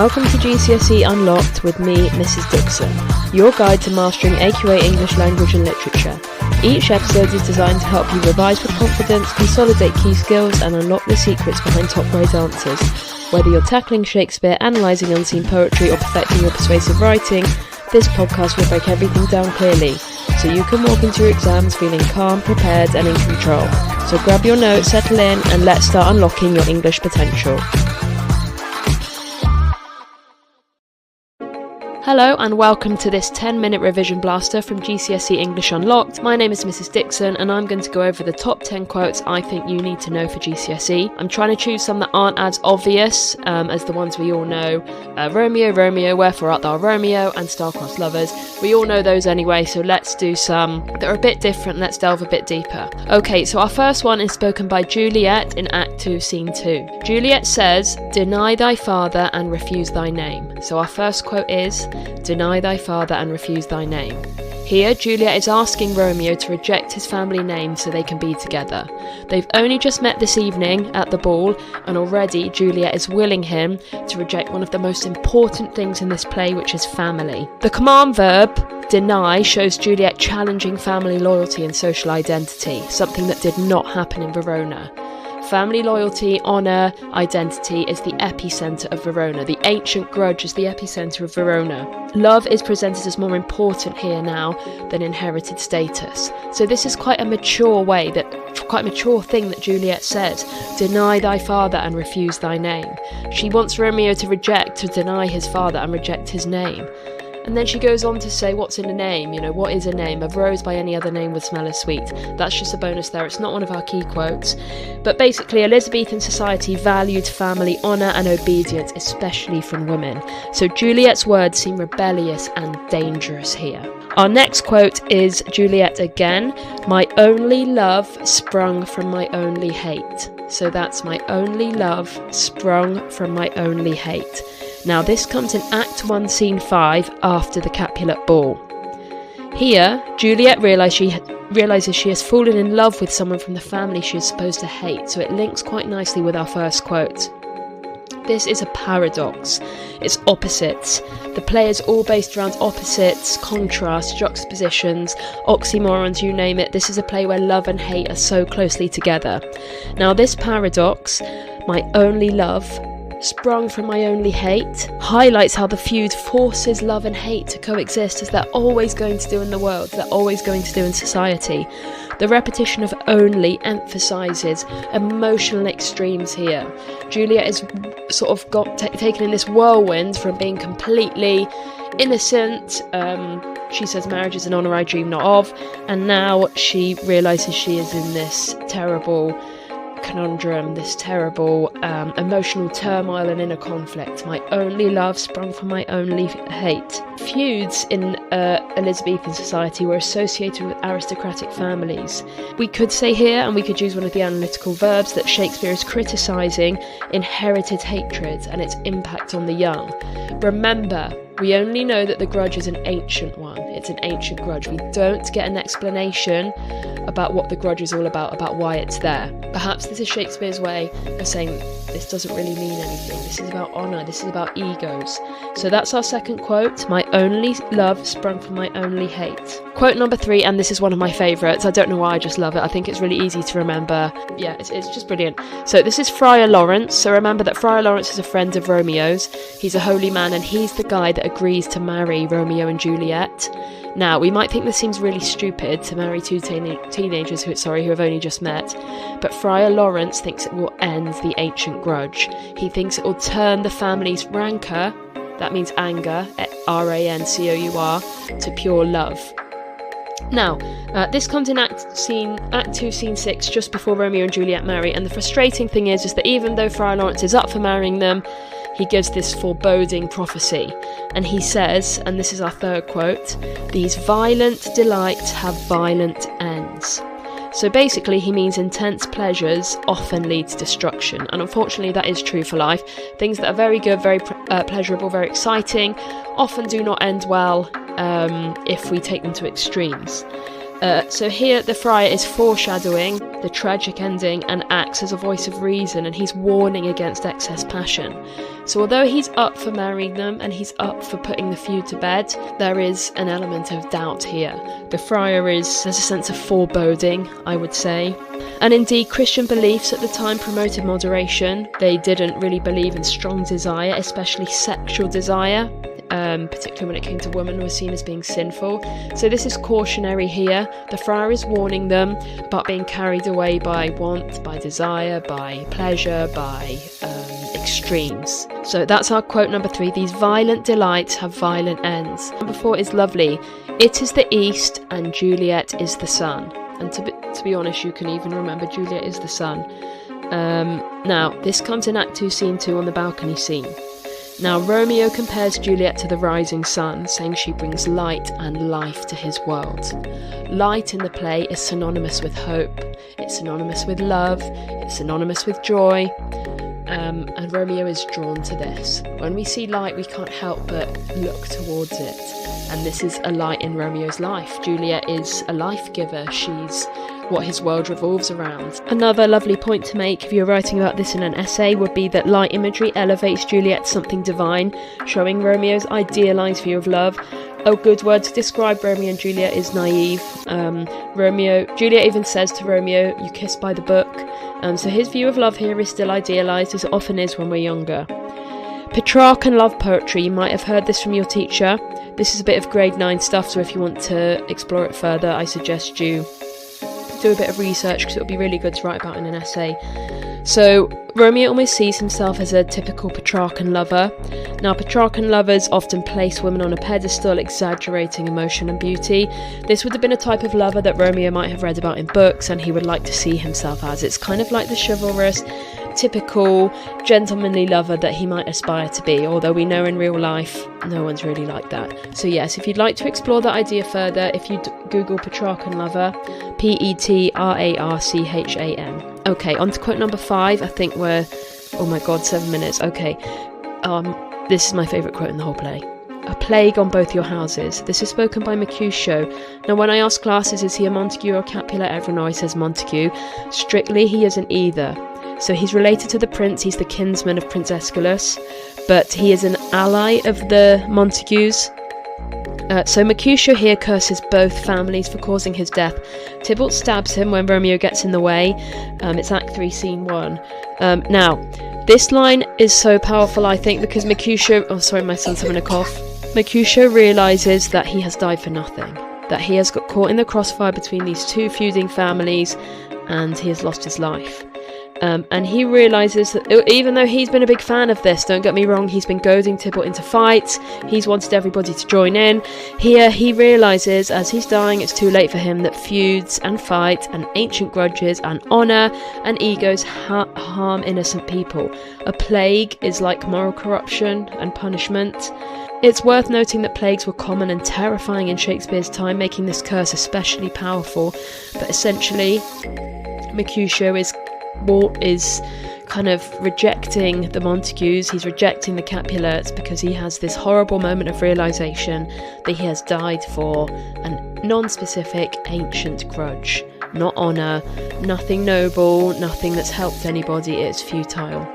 Welcome to GCSE Unlocked with me, Mrs. Dixon, your guide to mastering AQA English language and literature. Each episode is designed to help you revise with confidence, consolidate key skills and unlock the secrets behind top-grade answers. Whether you're tackling Shakespeare, analysing unseen poetry or perfecting your persuasive writing, this podcast will break everything down clearly, so you can walk into your exams feeling calm, prepared and in control. So grab your notes, settle in and let's start unlocking your English potential. Hello and welcome to this 10-minute revision blaster from GCSE English Unlocked. My name is Mrs. Dixon and I'm going to go over the top 10 quotes I think you need to know for GCSE. I'm trying to choose some that aren't as obvious as the ones we all know. Romeo, Romeo, wherefore art thou Romeo, and star-crossed lovers. We all know those anyway, so let's do some that are a bit different. Let's delve a bit deeper. Okay, so our first one is spoken by Juliet in Act 2, Scene 2. Juliet says, "Deny thy father and refuse thy name." So our first quote is, "Deny thy father and refuse thy name." Here, Juliet is asking Romeo to reject his family name so they can be together. They've only just met this evening at the ball, and already Juliet is willing him to reject one of the most important things in this play, which is family. The command verb, deny, shows Juliet challenging family loyalty and social identity, something that did not happen in Verona. Family loyalty, honour, identity is the epicentre of Verona. The ancient grudge is the epicentre of Verona. Love is presented as more important here now than inherited status. So this is quite a mature thing that Juliet says. Deny thy father and refuse thy name. She wants Romeo to deny his father and reject his name. And then she goes on to say, what's in a name? What is a name? A rose by any other name would smell as sweet. That's just a bonus there. It's not one of our key quotes. But basically, Elizabethan society valued family honour and obedience, especially from women. So Juliet's words seem rebellious and dangerous here. Our next quote is Juliet again. "My only love sprung from my only hate." So that's my only love sprung from my only hate. Now this comes in Act 1, Scene 5, after the Capulet Ball. Here, Juliet realises she has fallen in love with someone from the family she is supposed to hate, so it links quite nicely with our first quote. This is a paradox. It's opposites. The play is all based around opposites, contrasts, juxtapositions, oxymorons, you name it. This is a play where love and hate are so closely together. Now this paradox, my only love, sprung from my only hate, highlights how the feud forces love and hate to coexist, as they're always going to do in the world, they're always going to do in society. The repetition of only emphasises emotional extremes here. Juliet is sort of taken in this whirlwind from being completely innocent. She says marriage is an honour I dream not of, and now she realises she is in this terrible conundrum, this terrible emotional turmoil and inner conflict. My only love sprung from my only hate. Feuds in Elizabethan society were associated with aristocratic families. We could say here, and we could use one of the analytical verbs, that Shakespeare is criticising inherited hatred and its impact on the young. Remember, we only know that the grudge is an ancient one. It's an ancient grudge. We don't get an explanation about what the grudge is all about why it's there. Perhaps this is Shakespeare's way of saying this doesn't really mean anything. This is about honour. This is about egos. So that's our second quote. My only love sprung from my only hate. Quote number 3, and this is one of my favourites. I don't know why, I just love it. I think it's really easy to remember. Yeah, it's just brilliant. So this is Friar Lawrence. So remember that Friar Lawrence is a friend of Romeo's. He's a holy man and he's the guy that agrees to marry Romeo and Juliet. Now, we might think this seems really stupid to marry two teenagers who have only just met, but Friar Lawrence thinks it will end the ancient grudge. He thinks it will turn the family's rancour, that means anger, R-A-N-C-O-U-R, to pure love. Now, this comes in Act 2, Scene 6, just before Romeo and Juliet marry, and the frustrating thing is that even though Friar Lawrence is up for marrying them, he gives this foreboding prophecy, and he says, and this is our third quote, "These violent delights have violent ends." So basically he means intense pleasures often lead to destruction, and unfortunately that is true for life. Things that are very good, very pleasurable, very exciting, often do not end well if we take them to extremes. So here the friar is foreshadowing the tragic ending and acts as a voice of reason, and he's warning against excess passion. So although he's up for marrying them and he's up for putting the feud to bed, there is an element of doubt here. The friar there's a sense of foreboding, I would say. And indeed, Christian beliefs at the time promoted moderation. They didn't really believe in strong desire, especially sexual desire. Particularly when it came to women, was seen as being sinful. So this is cautionary here. The friar is warning them, but being carried away by want, by desire, by pleasure, by extremes. So that's our quote number 3. These violent delights have violent ends. Number 4 is lovely. It is the east and Juliet is the sun. And to be honest, you can even remember Juliet is the sun. Now, this comes in Act 2, Scene 2 on the balcony scene. Now, Romeo compares Juliet to the rising sun, saying she brings light and life to his world. Light in the play is synonymous with hope, it's synonymous with love, it's synonymous with joy, and Romeo is drawn to this. When we see light, we can't help but look towards it, and this is a light in Romeo's life. Juliet is a life giver, she's what his world revolves around. Another lovely point to make if you're writing about this in an essay would be that light imagery elevates Juliet to something divine, showing Romeo's idealised view of love. A good word to describe Romeo and Juliet is naive. Juliet even says to Romeo, "You kiss by the book." So his view of love here is still idealised, as it often is when we're younger. Petrarch and love poetry, you might have heard this from your teacher. This is a bit of grade 9 stuff, so if you want to explore it further, I suggest you do a bit of research, because it'll be really good to write about in an essay. So Romeo almost sees himself as a typical Petrarchan lover. Now, Petrarchan lovers often place women on a pedestal, exaggerating emotion and beauty. This would have been a type of lover that Romeo might have read about in books, and he would like to see himself as. It's kind of like the chivalrous, typical, gentlemanly lover that he might aspire to be, although we know in real life no one's really like that. So yes, if you'd like to explore that idea further, if you Google Petrarchan lover, Petrarchan. Okay, on to quote number 5. I think we're, oh my god, 7 minutes. Okay, this is my favourite quote in the whole play. "A plague on both your houses." This is spoken by Mercutio. Now, when I ask classes, is he a Montague or Capulet, everyone always says Montague. Strictly, he isn't either. So he's related to the prince, he's the kinsman of Prince Aeschylus, but he is an ally of the Montagues. So Mercutio here curses both families for causing his death. Tybalt stabs him when Romeo gets in the way. It's Act 3, Scene 1. Now, this line is so powerful, I think, because Mercutio... Oh, sorry, my son's having a cough. Mercutio realises that he has died for nothing, that he has got caught in the crossfire between these two feuding families, and he has lost his life. And he realises that even though he's been a big fan of this, don't get me wrong, he's been goading Tybalt into fights, he's wanted everybody to join in. Here he realises, as he's dying, it's too late for him, that feuds and fight and ancient grudges and honour and egos harm innocent people. A plague is like moral corruption and punishment. It's worth noting that plagues were common and terrifying in Shakespeare's time, making this curse especially powerful. But essentially, Mercutio is kind of rejecting the Montagues, he's rejecting the Capulets, because he has this horrible moment of realisation that he has died for a non-specific ancient grudge. Not honour, nothing noble, nothing that's helped anybody, it's futile.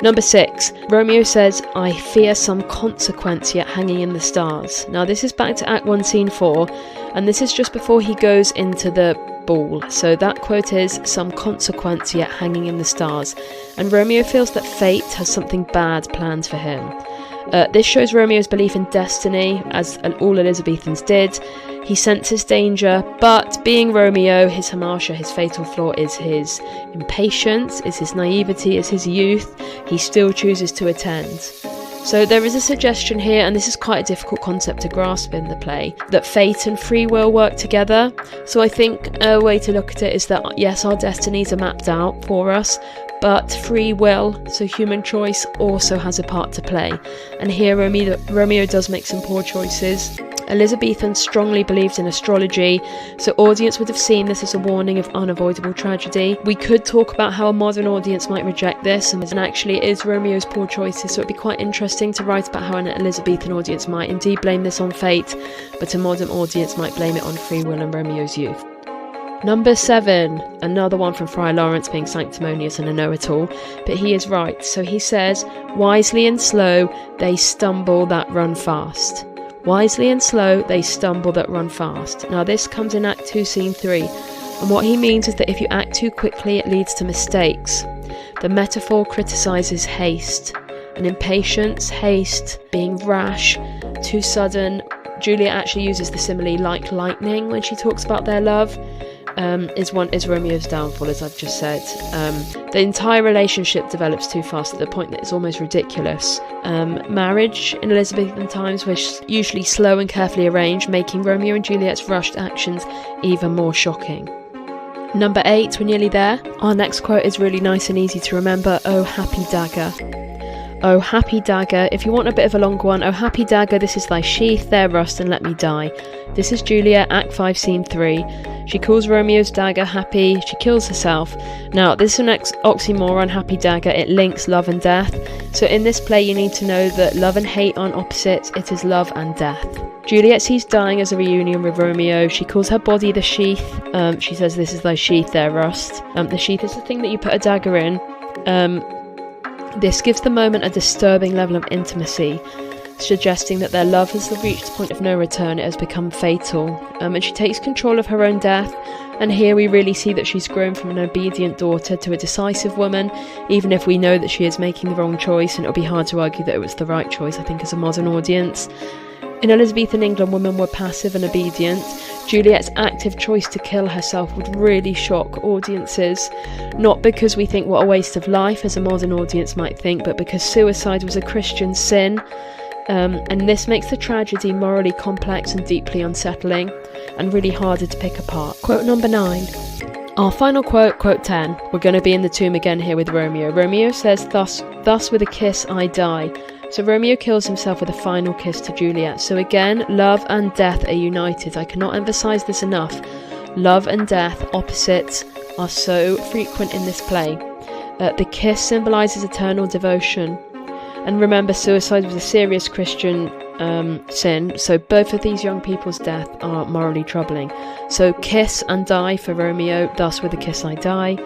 Number 6, Romeo says, "I fear some consequence yet hanging in the stars." Now this is back to Act 1, Scene 4, and this is just before he goes into the ball. So that quote is, "Some consequence yet hanging in the stars." And Romeo feels that fate has something bad planned for him. This shows Romeo's belief in destiny, as all Elizabethans did. He senses danger, but being Romeo, his hamartia, his fatal flaw is his impatience, is his naivety, is his youth. He still chooses to attend. So there is a suggestion here, and this is quite a difficult concept to grasp in the play, that fate and free will work together. So I think a way to look at it is that, yes, our destinies are mapped out for us, but free will, so human choice, also has a part to play. And here Romeo does make some poor choices. Elizabethans strongly believed in astrology, so audience would have seen this as a warning of unavoidable tragedy. We could talk about how a modern audience might reject this, and actually it is Romeo's poor choices, so it'd be quite interesting to write about how an Elizabethan audience might indeed blame this on fate, but a modern audience might blame it on free will and Romeo's youth. Number 7, another one from Friar Lawrence being sanctimonious and a know-it-all, but he is right. So he says, wisely and slow, they stumble that run fast. Wisely and slow, they stumble that run fast. Now this comes in Act 2, Scene 3, and what he means is that if you act too quickly, it leads to mistakes. The metaphor criticises haste, and impatience, haste, being rash, too sudden. Juliet actually uses the simile like lightning when she talks about their love. Is Romeo's downfall, as I've just said. The entire relationship develops too fast to the point that it's almost ridiculous. Marriage in Elizabethan times was usually slow and carefully arranged, making Romeo and Juliet's rushed actions even more shocking. Number 8, we're nearly there. Our next quote is really nice and easy to remember. Oh, happy dagger. Oh, happy dagger. If you want a bit of a longer one, oh, happy dagger, this is thy sheath, there rust, and let me die. This is Juliet, Act 5, Scene 3. She calls Romeo's dagger happy, she kills herself. Now, this is an oxymoron, happy dagger, it links love and death. So in this play, you need to know that love and hate aren't opposites, it is love and death. Juliet sees dying as a reunion with Romeo. She calls her body the sheath. She says, this is thy sheath, there rust. The sheath is the thing that you put a dagger in. This gives the moment a disturbing level of intimacy, suggesting that their love has reached the point of no return, it has become fatal, and she takes control of her own death. And here we really see that she's grown from an obedient daughter to a decisive woman, even if we know that she is making the wrong choice, and it'll be hard to argue that it was the right choice, I think, as a modern audience. In Elizabethan England, women were passive and obedient. Juliet's active choice to kill herself would really shock audiences, not because we think what a waste of life, as a modern audience might think, but because suicide was a Christian sin. And this makes the tragedy morally complex and deeply unsettling, and really harder to pick apart. Quote number 9. Our final quote, quote 10. We're going to be in the tomb again here with Romeo. Romeo says, thus with a kiss I die. So Romeo kills himself with a final kiss to Juliet. So again, love and death are united. I cannot emphasise this enough. Love and death, opposites, are so frequent in this play. The kiss symbolises eternal devotion. And remember, suicide was a serious Christian sin, so both of these young people's death are morally troubling. So kiss and die for Romeo, thus with a kiss I die,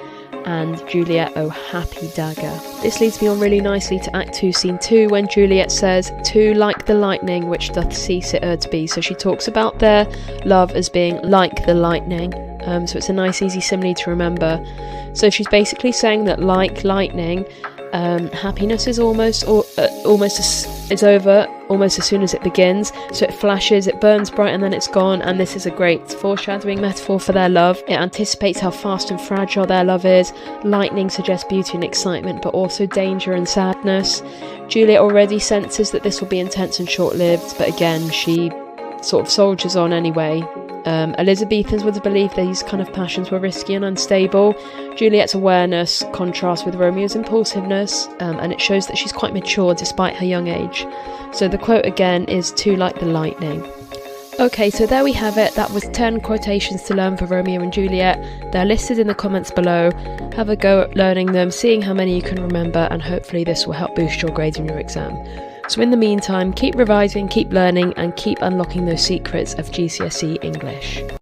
and Juliet, oh happy dagger. This leads me on really nicely to Act 2, Scene 2, when Juliet says, too like the lightning which doth cease it to be. So she talks about their love as being like the lightning. So it's a nice easy simile to remember. So she's basically saying that like lightning, happiness is almost over almost as soon as it begins. So it flashes, it burns bright, and then it's gone. And this is a great foreshadowing metaphor for their love. It anticipates how fast and fragile their love is. Lightning suggests beauty and excitement, but also danger and sadness. Juliet already senses that this will be intense and short-lived, but again, she sort of soldiers on anyway. Elizabethans would have believed these kind of passions were risky and unstable. Juliet's awareness contrasts with Romeo's impulsiveness, and it shows that she's quite mature despite her young age. So the quote again is too like the lightning. Okay, so there we have it. That was 10 quotations to learn for Romeo and Juliet. They're listed in the comments below. Have a go at learning them, seeing how many you can remember, and hopefully this will help boost your grades in your exam. So in the meantime, keep revising, keep learning, and keep unlocking those secrets of GCSE English.